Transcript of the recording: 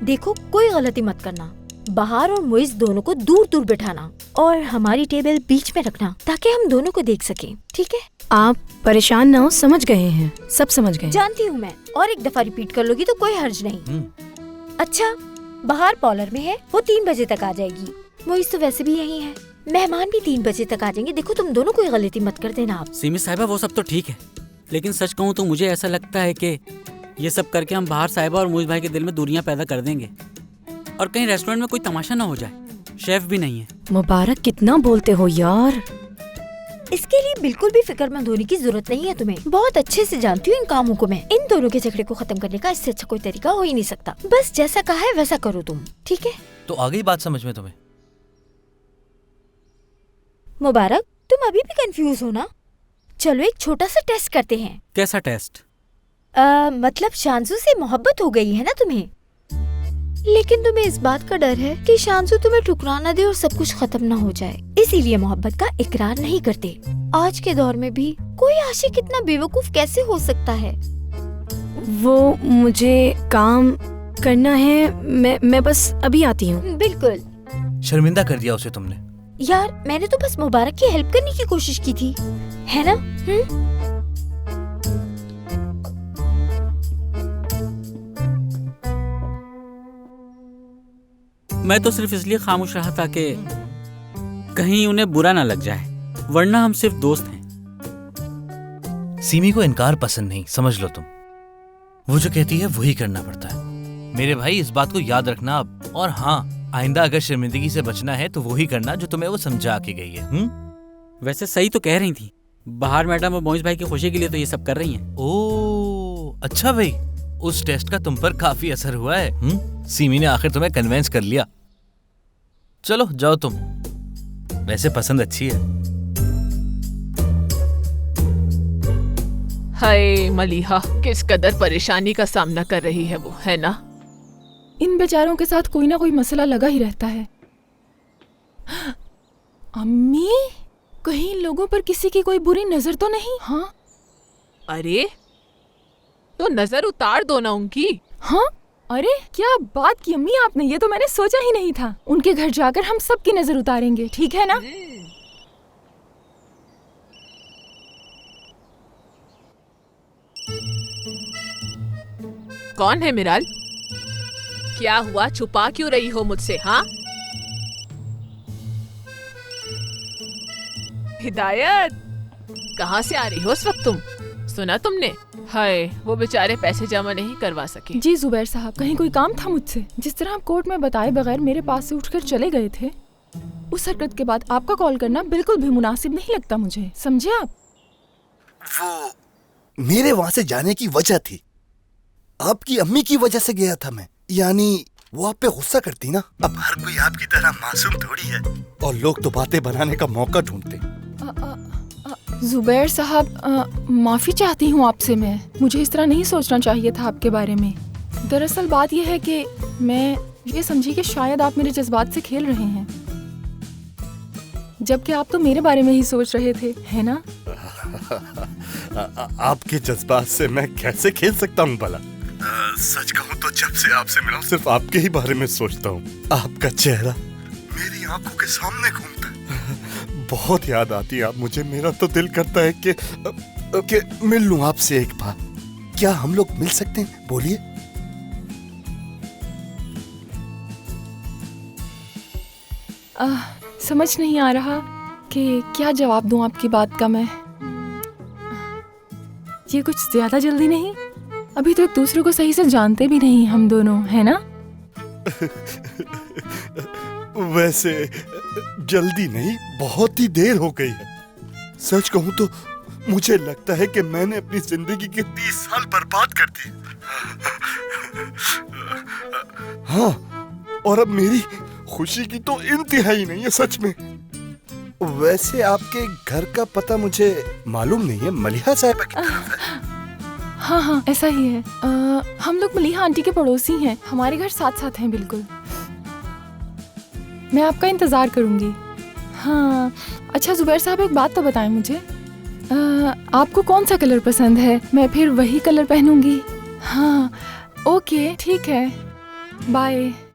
देखो कोई गलती मत करना, बहार और मुइज दोनों को दूर दूर बिठाना और हमारी टेबल बीच में रखना ताकि हम दोनों को देख सकें, ठीक है? आप परेशान ना हो, समझ गए हैं, सब समझ गए। जानती हूँ मैं, और एक दफा रिपीट कर लोगी तो कोई हर्ज नहीं। अच्छा, बहार पॉलर में है, वो 3 बजे तक आ जाएगी। मुइज तो वैसे भी यही है, मेहमान भी 3 बजे तक आ जाएंगे। देखो तुम दोनों कोई गलती मत कर देना आप। सीमी साहिबा वो सब तो ठीक है, लेकिन सच कहूँ तो मुझे ऐसा लगता है कि ये सब करके हम बहार साहिबा और मुइज भाई के दिल में दूरियां पैदा कर देंगे और कहीं रेस्टोरेंट में कोई तमाशा ना हो जाए। शेफ भी नहीं है। मुबारक कितना बोलते हो यार। इसके लिए बिल्कुल भी फिक्रमंद होने की जरूरत नहीं है तुम्हें। बहुत अच्छे से जानती हूँ इन कामों को मैं। इन दोनों के झगड़े को खत्म करने का इससे अच्छा कोई तरीका हो ही नहीं सकता। बस जैसा कहा है वैसा करो तुम, ठीक है? तो आ गई बात समझ में तुम्हें? मुबारक तुम अभी भी कंफ्यूज हो ना? चलो एक छोटा सा टेस्ट करते हैं। कैसा टेस्ट? मतलब शांसू से मोहब्बत हो गई है ना तुम्हें, लेकिन तुम्हें इस बात का डर है कि शांसू तुम्हें ठुकरा न दे और सब कुछ खत्म न हो जाए, इसीलिए मोहब्बत का इकरार नहीं करते। आज के दौर में भी कोई आशिक इतना बेवकूफ कैसे हो सकता है? वो मुझे काम करना है, मैं बस अभी आती हूँ। बिल्कुल। शर्मिंदा कर दिया उसे तुमने। यार मैंने तो बस मुबारक की हेल्प करने की कोशिश की थी, है ना? मैं तो सिर्फ इसलिए खामोश रहा था कि कहीं उन्हें बुरा ना लग जाए, वरना हम सिर्फ दोस्त हैं। सीमी को इनकार पसंद नहीं, समझ लो तुम। वो जो कहती है वही करना पड़ता है। मेरे भाई इस बात को याद रखना अब। और हाँ, आइंदा अगर शर्मिंदगी से बचना है तो वही करना जो तुम्हें वो समझा के गई है। वैसे सही तो कह रही थी, बहार मैडम और मोइज भाई की खुशी के लिए तो ये सब कर रही हैं। ओह अच्छा भाई, उस टेस्ट का तुम पर काफी असर हुआ है। सीमी ने आखिर तुम्हें कन्विंस कर लिया। चलो जाओ तुम, वैसे पसंद अच्छी है। हाय मलिहा, किस कदर परेशानी का सामना कर रही है वो, है ना? इन बेचारों के साथ कोई ना कोई मसला लगा ही रहता है। अम्मी, कहीं लोगों पर किसी की कोई बुरी नजर तो नहीं? हाँ? अरे तो नजर उतार दो ना उनकी। हाँ? अरे क्या बात की अम्मी आपने, ये तो मैंने सोचा ही नहीं था। उनके घर जाकर हम सबकी नजर उतारेंगे, ठीक है ना? कौन है मिराल? क्या हुआ, छुपा क्यों रही हो मुझसे? हाँ हिदायत, कहाँ से आ रही हो इस वक्त तुम? सुना तुमने? हाय, वो बेचारे पैसे जमा नहीं करवा सके। जी जुबैर साहब, कहीं कोई काम था मुझसे? जिस तरह आप कोर्ट में बताए बगैर मेरे पास से उठकर चले गए थे, उस हरकत के बाद आपका कॉल करना बिल्कुल भी मुनासिब नहीं लगता मुझे, समझे आप? वो मेरे वहाँ से जाने की वजह थी, आपकी अम्मी की वजह से गया था मैं। यानी वो आप पे गुस्सा करती ना। अब हर कोई आपकी तरह मासूम थोड़ी है, और लोग तो बातें बनाने का मौका ढूंढते। जुबैर साहब, माफी चाहती हूँ आपसे मैं। मुझे इस तरह नहीं सोचना चाहिए था आपके बारे में। दरअसल बात यह है कि मैं ये समझी कि शायद आप मेरे जज्बात से खेल रहे हैं, जबकि आप तो मेरे बारे में ही सोच रहे थे, है ना? आपके जज्बात से मैं कैसे खेल सकता हूँ भला? सच कहूँ तो जब से आपसे मिला सिर्फ आपके ही बारे में सोचता हूँ। आपका चेहरा मेरी आंखों के सामने घूमता है। बहुत याद आती है आप मुझे। मेरा तो दिल करता है कि मिल लूं आपसे एक बार। क्या हम लोग मिल सकते हैं? बोलिए। समझ नहीं आ रहा कि क्या जवाब दूं आपकी बात का मैं। ये कुछ ज्यादा जल्दी नहीं? अभी तो एक दूसरे को सही से जानते भी नहीं हम दोनों, है ना? वैसे जल्दी नहीं, बहुत ही देर हो गई है। सच कहूं तो मुझे लगता है कि मैंने अपनी जिंदगी के 30 साल बर्बाद कर दिए। हाँ, और अब मेरी खुशी की तो इंतहा नहीं है सच में। वैसे आपके घर का पता मुझे मालूम नहीं है, मलिहा साहिबा की तरफ है। हाँ, ऐसा ही है। हम लोग मलिहा आंटी के पड़ोसी हैं, हमारे घर साथ साथ हैं बिल्कुल। मैं आपका इंतजार करूंगी। हाँ, अच्छा जुबैर साहब, एक बात तो बताएं मुझे, आपको कौन सा कलर पसंद है? मैं फिर वही कलर पहनूंगी। हाँ ओके, ठीक है। बाय।